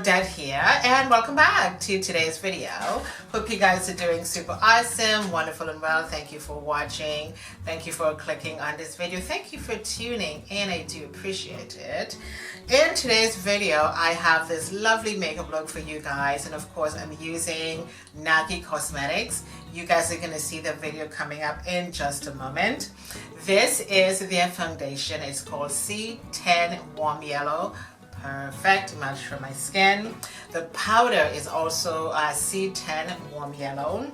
Odette here, and welcome back to today's video. Hope you guys are doing super awesome, wonderful and well. Thank you for watching. Thank you for clicking on this video. Thank you for tuning in. I do appreciate it. In today's video, I have this lovely makeup look for you guys, and of course I'm using Nagicosmetics. You guys are going to see the video coming up in just a moment. This is their foundation. It's called C10 Warm Yellow. Perfect match for my skin. The powder is also C10 Warm Yellow.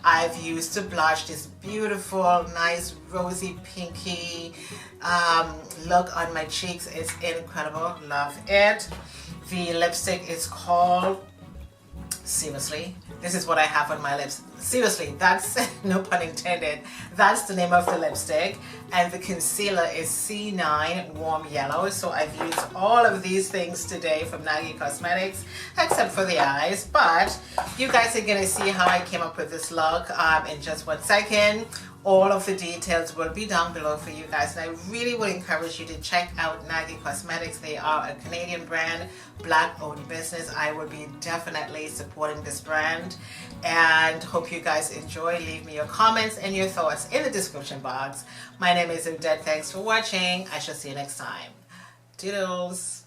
I've used to blush this beautiful, nice, rosy, pinky look on my cheeks. It's incredible. Love it. The lipstick is called Seriously. This is what I have on my lips. Seriously, that's, no pun intended, that's the name of the lipstick. And the concealer is C9 Warm Yellow. So I've used all of these things today from Nagicosmetics, except for the eyes. But you guys are going to see how I came up with this look in just 1 second. All of the details will be down below for you guys, and I really would encourage you to check out Nagicosmetics. They are a Canadian brand, Black-owned business. I will be definitely supporting this brand, and hope you guys enjoy. Leave me your comments and your thoughts in the description box. My name is Odette. Thanks for watching. I shall see you next time. Toodles.